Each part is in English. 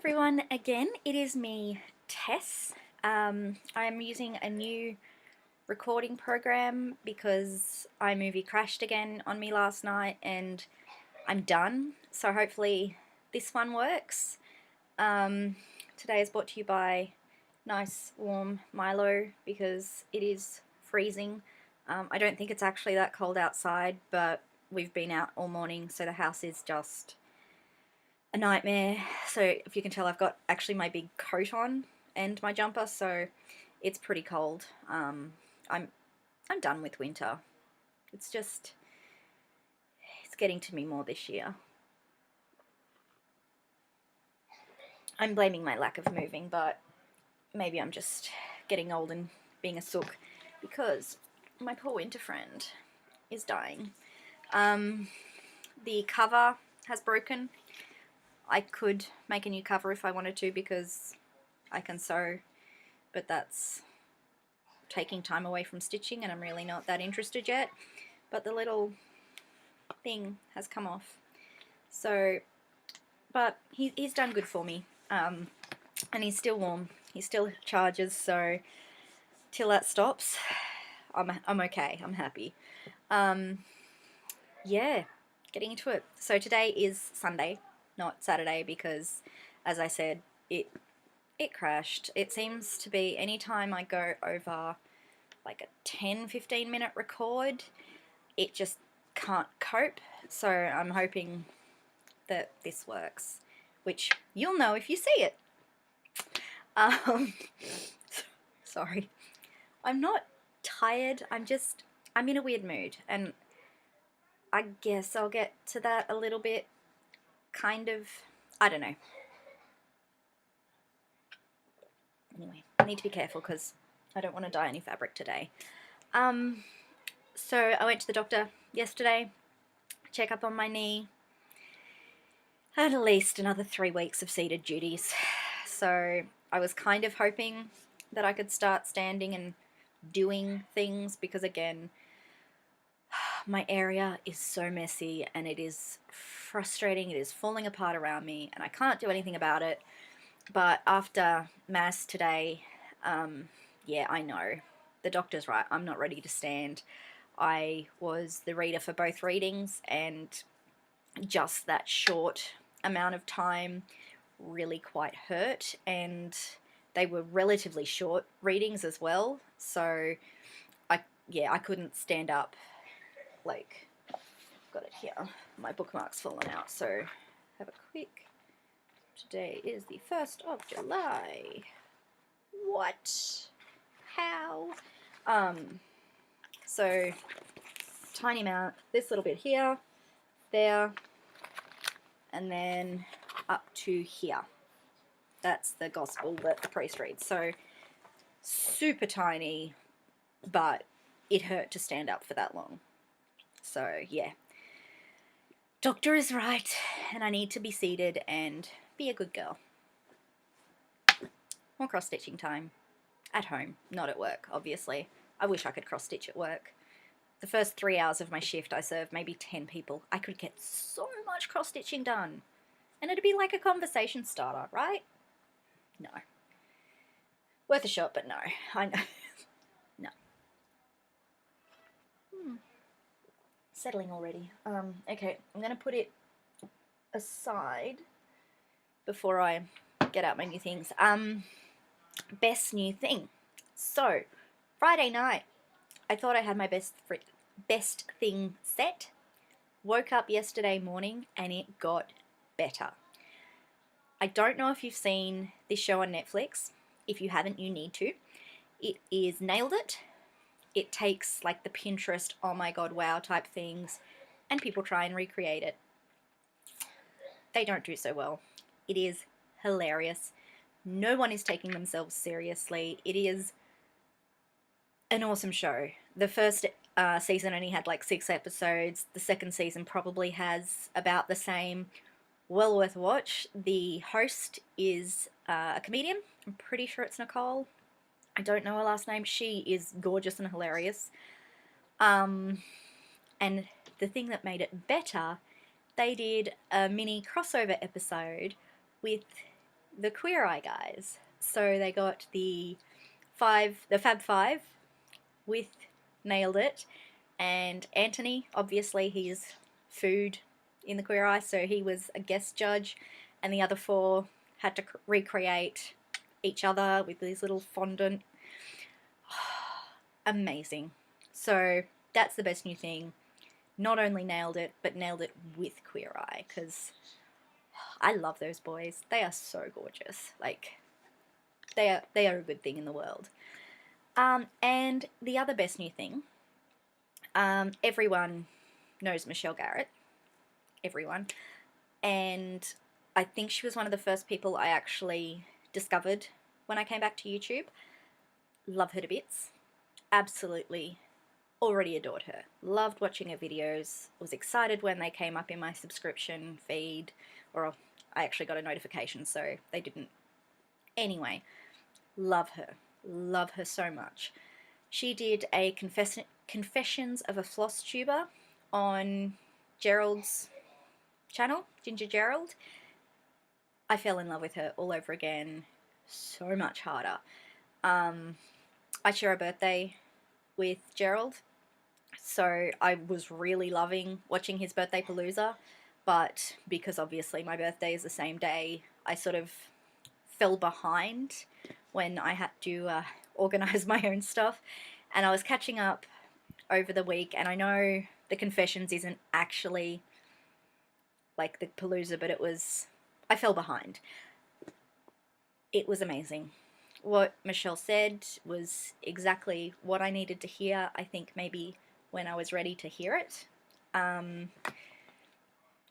everyone, again, it is me, Tess. I'm using a new recording program because iMovie crashed again on me last night and I'm done, so hopefully this one works. Today is brought to you by nice warm Milo because it is freezing. I don't think it's actually that cold outside, but we've been out all morning, so the house is just a nightmare. So if you can tell, I've got actually my big coat on and my jumper, so it's pretty cold. I'm done with winter. It's getting to me more this year. I'm blaming my lack of moving, but maybe I'm just getting old and being a sook because my poor winter friend is dying. The cover has broken. I could make a new cover if I wanted to because I can sew, but that's taking time away from stitching and I'm really not that interested yet. But the little thing has come off. So, but he's done good for me. And he's still warm. He still charges, so till that stops, I'm okay. I'm happy. Yeah, getting into it. So today is Sunday, not Saturday, because as I said, it crashed. It seems to be anytime I go over like a 10-15 minute record, it just can't cope. So I'm hoping that this works, which you'll know if you see it. Sorry. I'm not tired. I'm in a weird mood, and I guess I'll get to that a little bit, kind of. I don't know. Anyway, I need to be careful because I don't want to dye any fabric today. So I went to the doctor yesterday, check up on my knee. I had at least another 3 weeks of seated duties. So I was kind of hoping that I could start standing and doing things because, again, my area is so messy and it is frustrating. It is falling apart around me and I can't do anything about it. But after Mass today, yeah, I know. The doctor's right. I'm not ready to stand. I was the reader for both readings and just that short amount of time really quite hurt, and they were relatively short readings as well, so I couldn't stand up. Like, I've got it here, my bookmark's fallen out, so have a quick. Today is the 1st of July. What? How? So tiny amount, this little bit here, there, and then up to here. That's the gospel that the priest reads. So super tiny, but it hurt to stand up for that long. So yeah, doctor is right, and I need to be seated and be a good girl. More cross-stitching time. At home, not at work, obviously. I wish I could cross-stitch at work. The first 3 hours of my shift, I served maybe 10 people. I could get so much cross-stitching done. And it'd be like a conversation starter, right? No. Worth a shot, but no. I know. No. Settling already. Okay, I'm going to put it aside before I get out my new things. Best new thing. So, Friday night, I thought I had my best thing set. Woke up yesterday morning and it got better. I don't know if you've seen this show on Netflix. If you haven't, you need to. It is Nailed It. It takes like the Pinterest, oh my god, wow type things, and people try and recreate it. They don't do so well. It is hilarious. No one is taking themselves seriously. It is an awesome show. The first season only had like 6 episodes. The second season probably has about the same. Well worth a watch. The host is a comedian. I'm pretty sure it's Nicole. I don't know her last name. She is gorgeous and hilarious. And the thing that made it better, they did a mini crossover episode with the Queer Eye guys. So they got the Fab Five with Nailed It, and Anthony, obviously he's food in the Queer Eye, so he was a guest judge, and the other four had to recreate each other with these little fondant. Amazing. So that's the best new thing. Not only nailed it, but nailed it with Queer Eye, because I love those boys. They are so gorgeous. Like, they are a good thing in the world. And the other best new thing, everyone knows Michelle Garret. Everyone. And I think she was one of the first people I actually discovered when I came back to YouTube. Love her to bits. Absolutely already adored her. Loved watching her videos. Was excited when they came up in my subscription feed. Or I actually got a notification, so they didn't. Anyway, love her. Love her so much. She did a Confessions of a Flosstuber on Gerald's channel, Ginger Gerald. I fell in love with her all over again. So much harder. I share a birthday with Gerald, so I was really loving watching his birthday palooza, but because obviously my birthday is the same day, I sort of fell behind when I had to organise my own stuff, and I was catching up over the week, and I know the Confessions isn't actually like the palooza, but I fell behind. It was amazing. What Michelle said was exactly what I needed to hear, I think maybe when I was ready to hear it.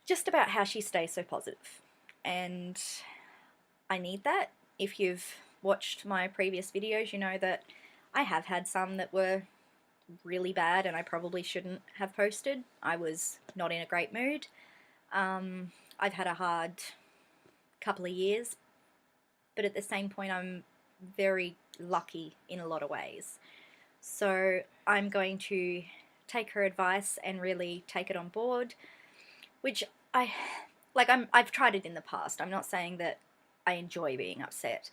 Just about how she stays so positive. And I need that. If you've watched my previous videos, you know that I have had some that were really bad and I probably shouldn't have posted. I was not in a great mood. I've had a hard couple of years, but at the same point I'm very lucky in a lot of ways. So I'm going to take her advice and really take it on board, which I've tried it in the past. I'm not saying that I enjoy being upset,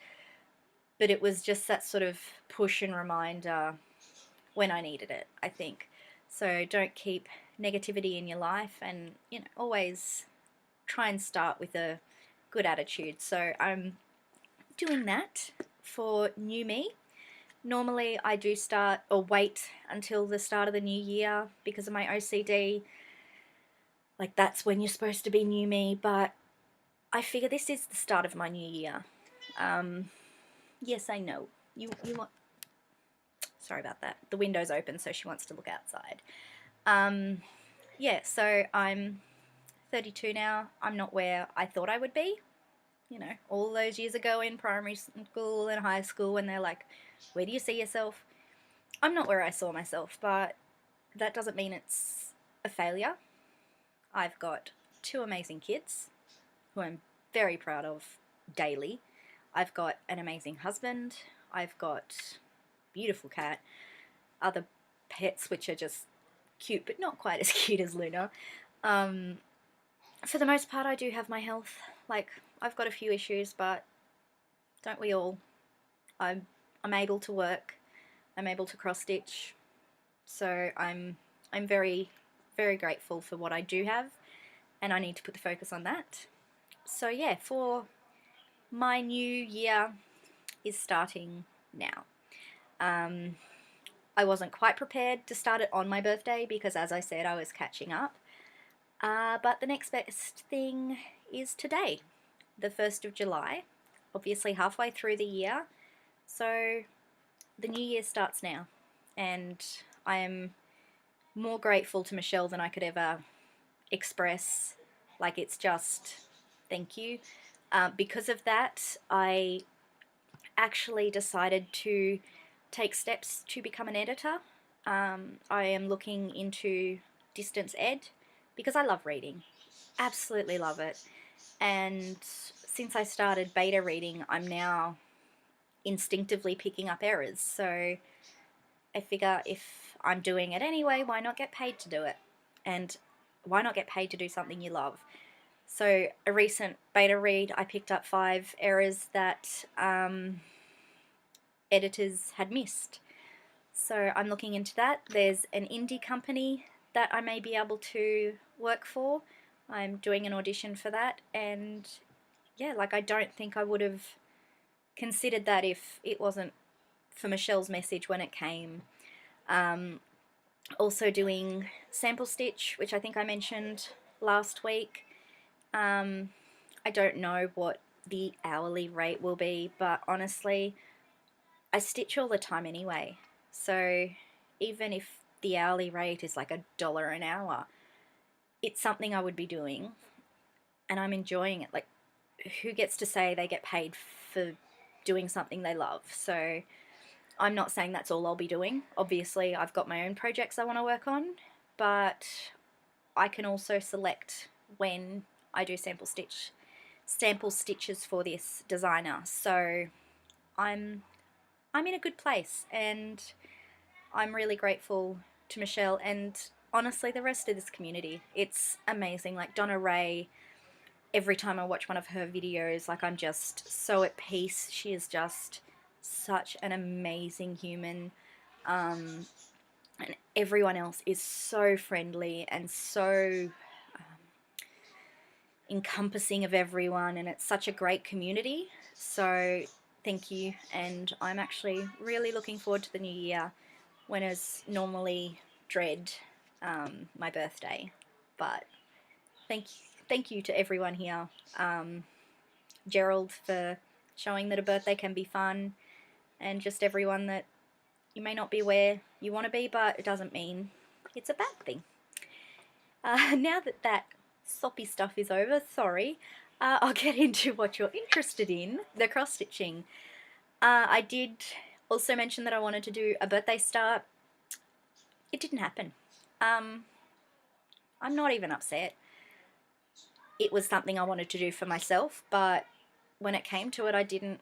but it was just that sort of push and reminder when I needed it, I think. So don't keep negativity in your life, and always try and start with a good attitude. So I'm doing that for new me. Normally I do start or wait until the start of the new year because of my OCD. Like, that's when you're supposed to be new me, but I figure this is the start of my new year. Yes, I know. You want... Sorry about that. The window's open, so she wants to look outside. Yeah, so I'm 32 now. I'm not where I thought I would be. All those years ago in primary school and high school when they're like, where do you see yourself? I'm not where I saw myself, but that doesn't mean it's a failure. I've got 2 amazing kids who I'm very proud of daily. I've got an amazing husband. I've got a beautiful cat. Other pets which are just cute, but not quite as cute as Luna. For the most part, I do have my health. Like, I've got a few issues, but don't we all? I'm able to work. I'm able to cross stitch. So I'm very, very grateful for what I do have, and I need to put the focus on that. So yeah, for my new year is starting now. I wasn't quite prepared to start it on my birthday because, as I said, I was catching up. But the next best thing is today, the 1st of July, obviously halfway through the year. So the new year starts now, and I am more grateful to Michelle than I could ever express. Like, it's just thank you. Because of that, I actually decided to take steps to become an editor. I am looking into distance ed because I love reading. Absolutely love it. And since I started beta reading, I'm now instinctively picking up errors. So I figure if I'm doing it anyway, why not get paid to do it? And why not get paid to do something you love? So a recent beta read, I picked up 5 errors that editors had missed. So I'm looking into that. There's an indie company that I may be able to work for. I'm doing an audition for that, and yeah, like, I don't think I would have considered that if it wasn't for Michelle's message when it came. Also doing sample stitch, which I think I mentioned last week. I don't know what the hourly rate will be, but honestly, I stitch all the time anyway. So even if the hourly rate is like $1 an hour, it's something I would be doing, and I'm enjoying it. Like, who gets to say they get paid for doing something they love? So I'm not saying that's all I'll be doing. Obviously, I've got my own projects I want to work on, but I can also select when I do sample stitches for this designer. So I'm in a good place, and I'm really grateful to Michelle and honestly the rest of this community. It's amazing. Like Donna Ray, every time I watch one of her videos, like, I'm just so at peace. She is just such an amazing human. And everyone else is so friendly and so encompassing of everyone, and it's such a great community. So thank you, and I'm actually really looking forward to the new year, when is normally dread my birthday. But thank you to everyone here. Gerald for showing that a birthday can be fun, and just everyone that you may not be where you want to be, but it doesn't mean it's a bad thing. Now that soppy stuff is over, sorry, I'll get into what you're interested in, the cross-stitching. I did also mention that I wanted to do a birthday start. It didn't happen. I'm not even upset. It was something I wanted to do for myself, but when it came to it, I didn't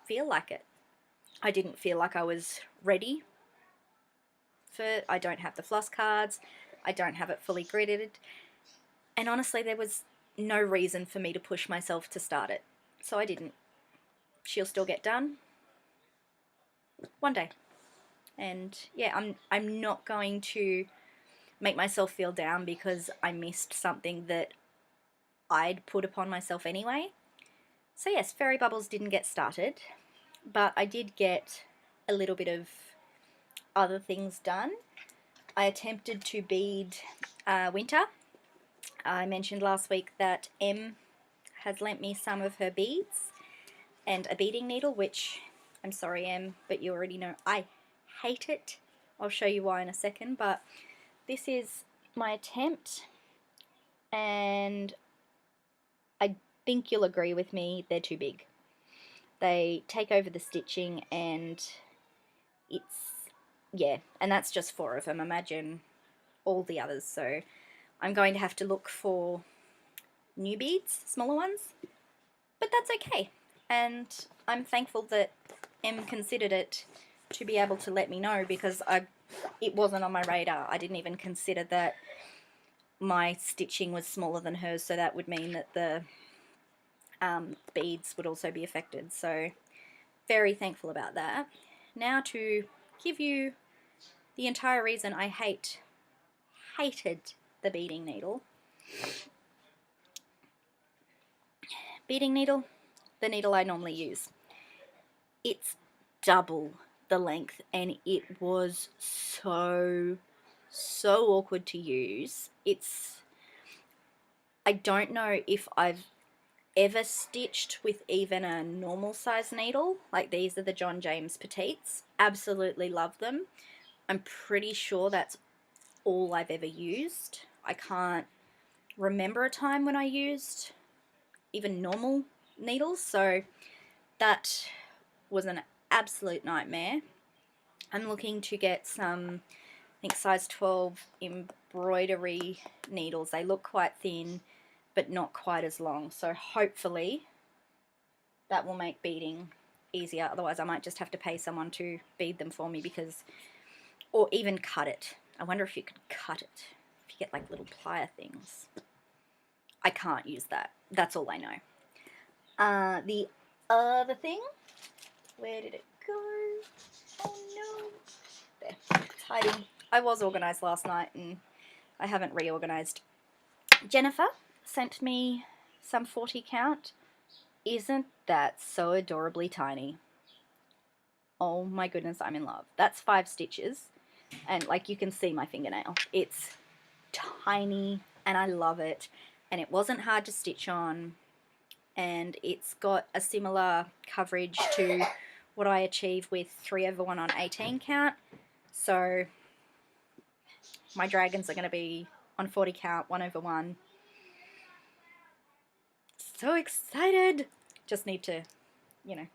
feel like it. I didn't feel like I was ready for it. I don't have the floss cards. I don't have it fully gridded. And honestly, there was no reason for me to push myself to start it. So I didn't. She'll still get done one day. And yeah, I'm not going to make myself feel down because I missed something that I'd put upon myself anyway. So yes, Fairy Bubbles didn't get started, but I did get a little bit of other things done. I attempted to bead Winter. I mentioned last week that Em has lent me some of her beads and a beading needle, which, I'm sorry Em, but you already know I hate it. I'll show you why in a second, but this is my attempt, and I think you'll agree with me, they're too big. They take over the stitching, and yeah, and that's just 4 of them. Imagine all the others. So I'm going to have to look for new beads, smaller ones, but that's okay. And I'm thankful that Em considered it to be able to let me know, because it wasn't on my radar. I didn't even consider that my stitching was smaller than hers, so that would mean that the beads would also be affected. So very thankful about that. Now to give you the entire reason I hated the beading needle. Beading needle, the needle I normally use. It's double the length, and it was so awkward to use. I don't know if I've ever stitched with even a normal size needle. Like, these are the John James Petites. Absolutely love them. I'm pretty sure that's all I've ever used. I can't remember a time when I used even normal needles, so that was an absolute nightmare. I'm looking to get some, I think, size 12 embroidery needles. They look quite thin, but not quite as long, so hopefully that will make beading easier. Otherwise I might just have to pay someone to bead them for me, or even cut it. I wonder if you could cut it, if you get like little plier things. I can't use that. That's all I know. The other thing, where did it go? Oh no. There, it's hiding. I was organised last night and I haven't reorganised. Jennifer sent me some 40 count. Isn't that so adorably tiny? Oh my goodness, I'm in love. That's 5 stitches. And like you can see my fingernail. It's tiny and I love it. And it wasn't hard to stitch on. And it's got a similar coverage to what I achieve with 3/1 on 18 count. So my dragons are going to be on 40 count, 1/1. So excited! Just need to, you know,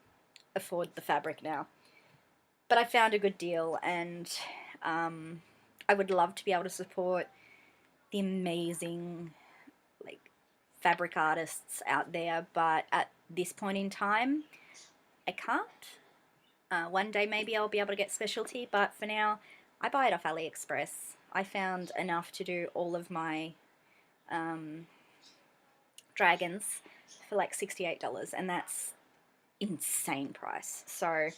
afford the fabric now. But I found a good deal, and I would love to be able to support the amazing like fabric artists out there, but at this point in time I can't. One day maybe I'll be able to get specialty, but for now I buy it off AliExpress. I found enough to do all of my dragons for like $68, and that's insane price. So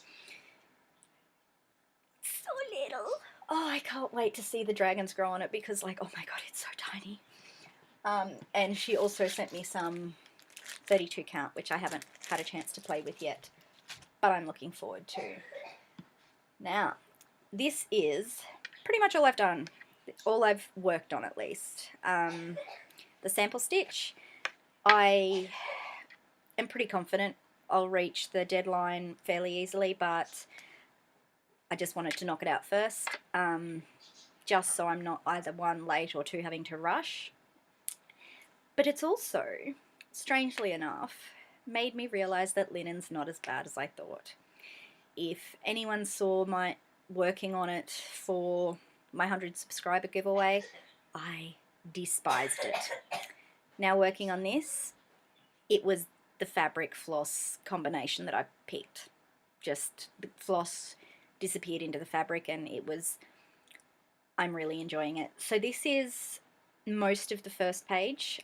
little. Oh, I can't wait to see the dragons grow on it because, like, oh my god, it's so tiny. And she also sent me some 32 count, which I haven't had a chance to play with yet, but I'm looking forward to. Now, this is pretty much all I've done, all I've worked on at least. The sample stitch, I am pretty confident I'll reach the deadline fairly easily, but I just wanted to knock it out first, just so I'm not either 1, late, or 2, having to rush. But it's also, strangely enough, made me realise that linen's not as bad as I thought. If anyone saw my working on it for my 100 subscriber giveaway, I despised it. Now working on this, it was the fabric floss combination that I picked. Just the floss disappeared into the fabric and it was, I'm really enjoying it. So this is most of the first page.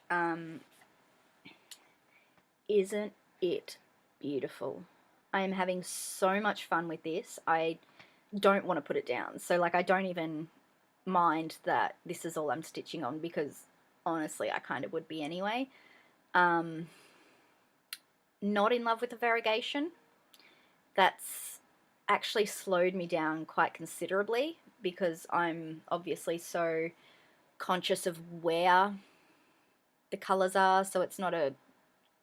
Isn't it beautiful? I am having so much fun with this. I don't want to put it down. So like I don't even mind that this is all I'm stitching on, because honestly I kind of would be anyway. Not in love with the variegation. That's actually slowed me down quite considerably because I'm obviously so conscious of where the colours are, so it's not a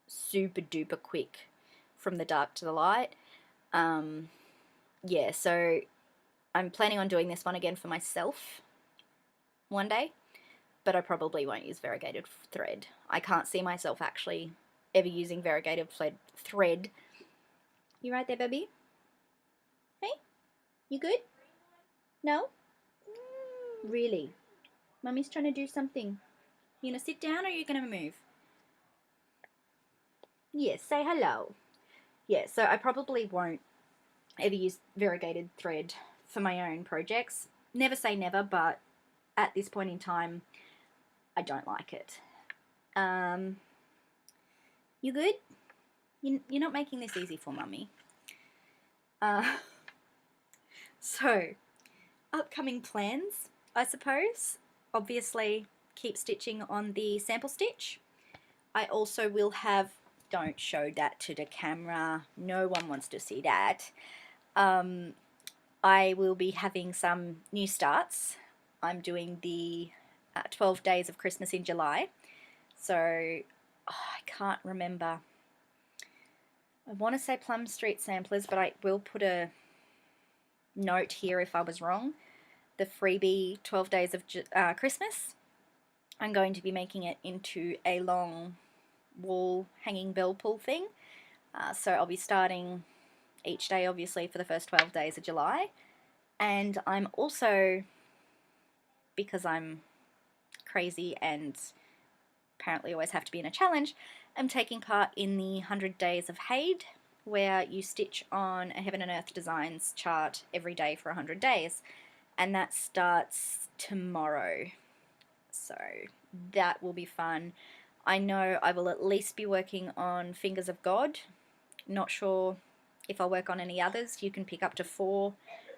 super duper quick from the dark to the light. Yeah, so I'm planning on doing this one again for myself one day, but I probably won't use variegated thread. I can't see myself actually ever using variegated thread. You right there, baby? Hey? You good? No? Really? Mummy's trying to do something. You gonna sit down or are you gonna move? Yes, say hello. Yeah, so I probably won't ever use variegated thread for my own projects. Never say never, but at this point in time, I don't like it. You good? You're not making this easy for Mummy. So, upcoming plans, I suppose. Obviously, keep stitching on the sample stitch. I also will have, don't show that to the camera, no one wants to see that. I will be having some new starts. I'm doing the 12 days of Christmas in July. So, I can't remember. I want to say Plum Street Samplers, but I will put a note here if I was wrong. The freebie 12 days of Christmas. I'm going to be making it into a long wall hanging bell pull thing. So I'll be starting each day obviously for the first 12 days of July. And I'm also, because I'm crazy and apparently always have to be in a challenge, I'm taking part in the 100 Days of Hade, where you stitch on a Heaven and Earth Designs chart every day for 100 days. And that starts tomorrow. So that will be fun. I know I will at least be working on Fingers of God. Not sure if I'll work on any others. You can pick up to 4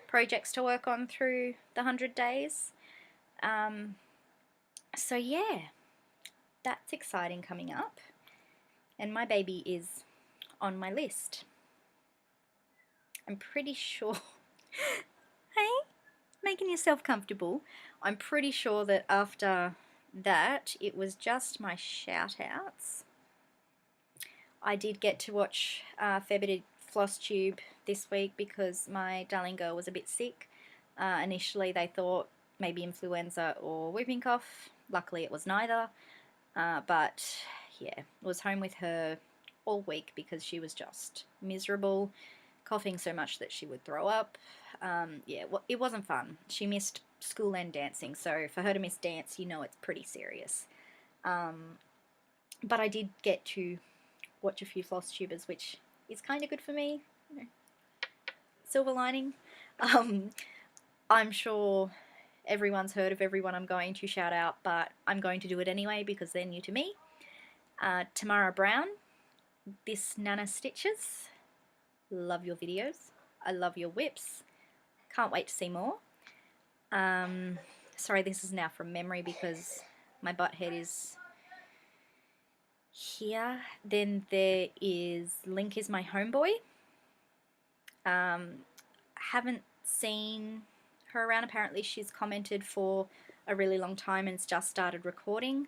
projects to work on through the 100 days. So yeah, that's exciting coming up. And my baby is on my list. I'm pretty sure... Hey, making yourself comfortable. I'm pretty sure that after that, it was just my shout-outs. I did get to watch a fair bit of Flosstube this week because my darling girl was a bit sick. Initially they thought maybe influenza or whooping cough. Luckily it was neither. But yeah, was home with her all week because she was just miserable, coughing so much that she would throw up. Yeah, well, it wasn't fun. She missed school and dancing, so for her to miss dance, you know it's pretty serious. But I did get to watch a few Flosstubers, which is kind of good for me. You know, silver lining. I'm sure everyone's heard of everyone I'm going to shout out, but I'm going to do it anyway because they're new to me. Tamara BOWEN, This Nana Stitches. Love your videos. I love your whips. Can't wait to see more. Sorry, this is now from memory because my butt head is here. Then there is Link is my homeboy. Haven't seen her around. Apparently she's commented for a really long time and it's just started recording,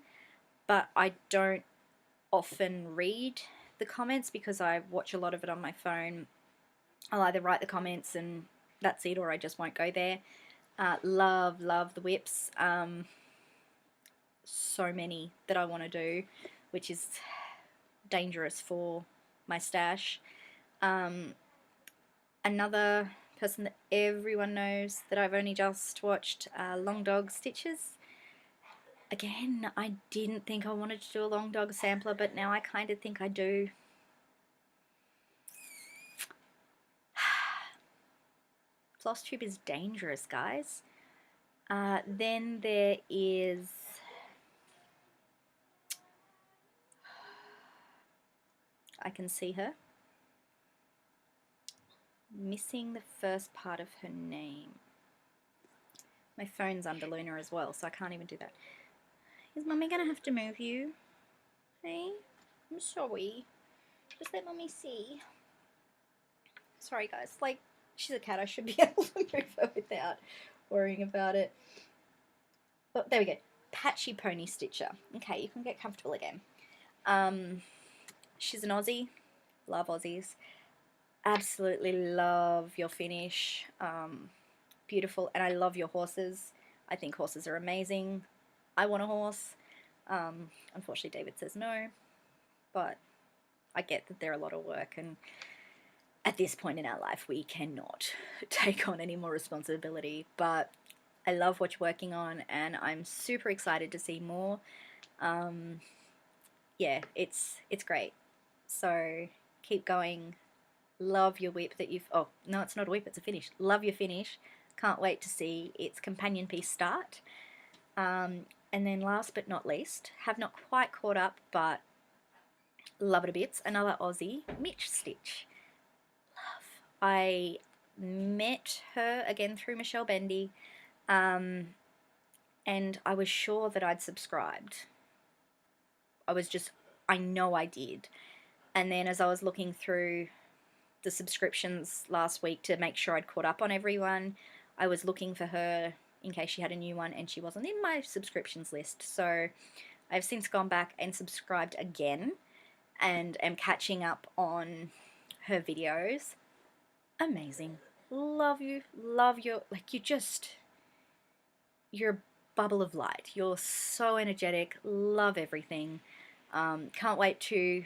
but I don't often read the comments because I watch a lot of it on my phone. I'll either write the comments and that's it, or I just won't go there. Love the whips. So many that I want to do, which is dangerous for my stash. Another person that everyone knows that I've only just watched, Long Dog Stitches. Again, I didn't think I wanted to do a Long Dog sampler, but now I kind of think I do. Flosstube is dangerous, guys. Then there is... I can see her. Missing the first part of her name. My phone's under Luna as well, so I can't even do that. Is Mummy gonna have to move you? Hey? I'm sorry. Just let Mummy see. Sorry guys, like, she's a cat, I should be able to move her without worrying about it. Oh, there we go. Patchy Pony Stitcher. Okay, you can get comfortable again. She's an Aussie. Love Aussies. Absolutely love your finish. Beautiful. And I love your horses. I think horses are amazing. I want a horse. Unfortunately David says no, but I get that they're a lot of work, and at this point in our life we cannot take on any more responsibility, but I love what you're working on and I'm super excited to see more. Yeah, it's great. So keep going. Love your whip that you've... Oh, no, it's not a whip, it's a finish. Love your finish. Can't wait to see its companion piece start. And then last but not least, have not quite caught up, but love it a bit, another Aussie, Mitch Stitch. Love. I met her again through Michelle Bendy, and I was sure that I'd subscribed. I know I did. And then as I was looking through the subscriptions last week to make sure I'd caught up on everyone, I was looking for her in case she had a new one, and she wasn't in my subscriptions list. So I've since gone back and subscribed again and am catching up on her videos. Amazing. Love you. Love your... Like, you're a bubble of light. You're so energetic. Love everything. Can't wait to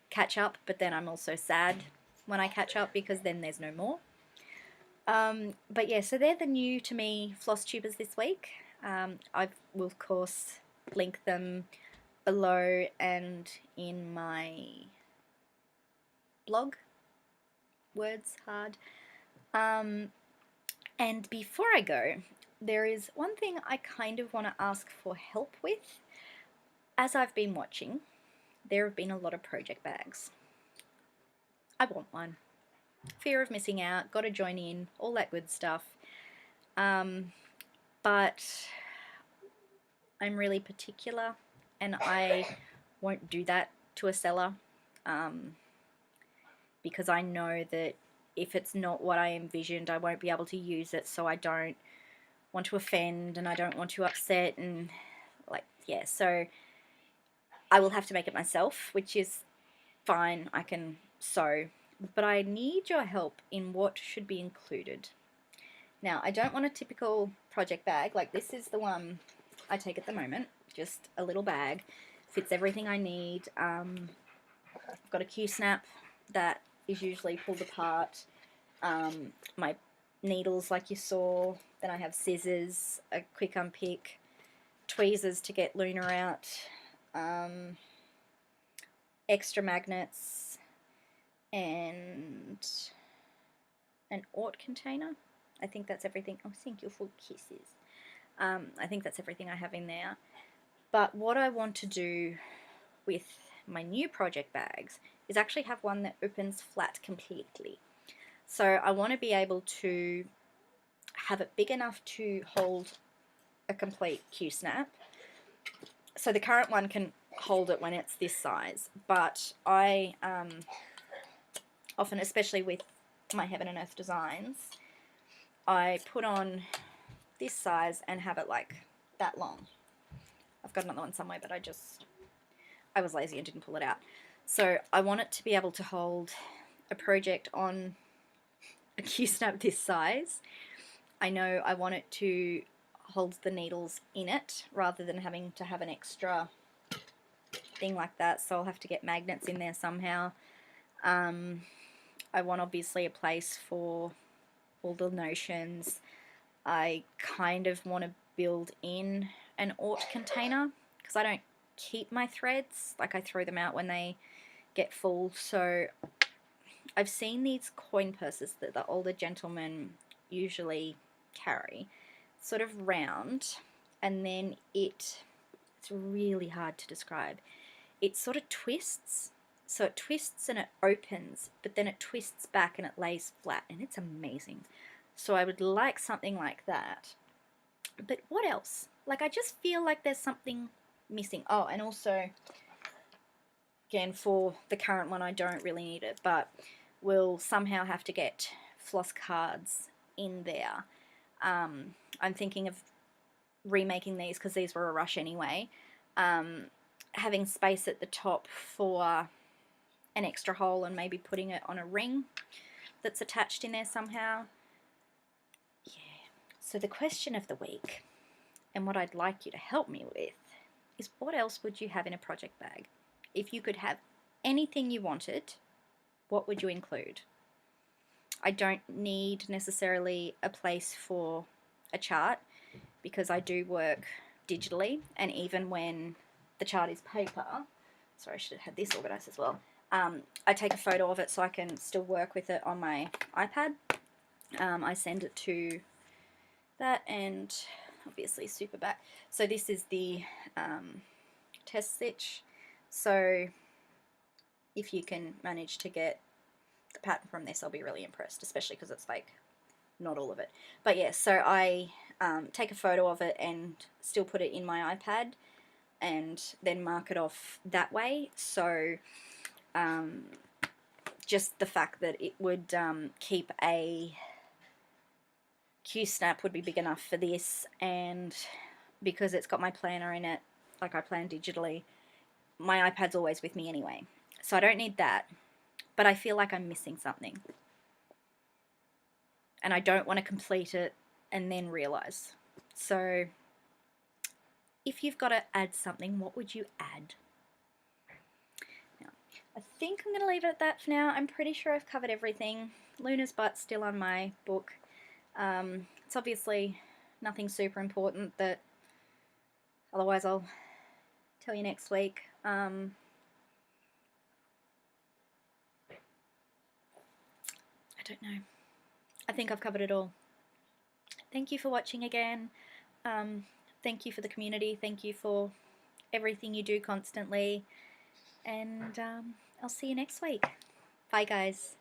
catch up, but then I'm also sad when I catch up because then there's no more. But yeah, so they're the new to me Flosstubers this week. I will of course link them below and in my blog. Words hard. And before I go, there is one thing I kind of want to ask for help with. As I've been watching, there have been a lot of project bags. I want one. Fear of missing out, got to join in, all that good stuff. But I'm really particular, and I won't do that to a seller, because I know that if it's not what I envisioned, I won't be able to use it, so I don't want to offend and I don't want to upset, and like, yeah, so I will have to make it myself, which is fine, I can sew, but I need your help in what should be included. Now, I don't want a typical project bag, like this is the one I take at the moment, just a little bag, fits everything I need. I've got a Q-snap that is usually pulled apart, my needles like you saw, then I have scissors, a quick unpick, tweezers to get Luna out, extra magnets, and an Ort container. I think that's everything. Oh, thank you for kisses. I think that's everything I have in there. But what I want to do with my new project bags is actually have one that opens flat completely. So I want to be able to have it big enough to hold a complete Q-snap. So the current one can hold it when it's this size, but I often, especially with my Heaven and Earth designs, I put on this size and have it like that long. I've got another one somewhere, but I was lazy and didn't pull it out. So I want it to be able to hold a project on a Q-snap this size. I know I want it to hold the needles in it rather than having to have an extra thing like that, so I'll have to get magnets in there somehow. I want obviously a place for all the notions. I kind of want to build in an Ort container because I don't keep my threads, like I throw them out when they get full. So I've seen these coin purses that the older gentlemen usually carry, sort of round, and then it's really hard to describe. It sort of twists, so it twists and it opens, but then it twists back and it lays flat, and it's amazing. So I would like something like that. But what else? Like, I just feel like there's something missing. Oh, and also, again, for the current one, I don't really need it, but we'll somehow have to get floss cards in there. I'm thinking of remaking these because these were a rush anyway. Having space at the top for an extra hole and maybe putting it on a ring that's attached in there somehow. Yeah. So the question of the week, and what I'd like you to help me with, is what else would you have in a project bag? If you could have anything you wanted, what would you include? I don't need necessarily a place for a chart because I do work digitally, and even when the chart is paper, sorry, I should have had this organised as well, I take a photo of it so I can still work with it on my iPad. I send it to that, and obviously super back. So this is the test stitch. So if you can manage to get the pattern from this, I'll be really impressed, especially because it's like not all of it. But yeah, so I take a photo of it and still put it in my iPad and then mark it off that way. So just the fact that it would keep a Q-snap would be big enough for this, and because it's got my planner in it, like I plan digitally, my iPad's always with me anyway. So I don't need that, but I feel like I'm missing something. And I don't want to complete it and then realise. So if you've got to add something, what would you add? Now, I think I'm going to leave it at that for now. I'm pretty sure I've covered everything. Luna's butt's still on my book. It's obviously nothing super important, that otherwise I'll tell you next week. I don't know. I think I've covered it all. Thank you for watching again. Thank you for the community. Thank you for everything you do constantly. and I'll see you next week. Bye guys.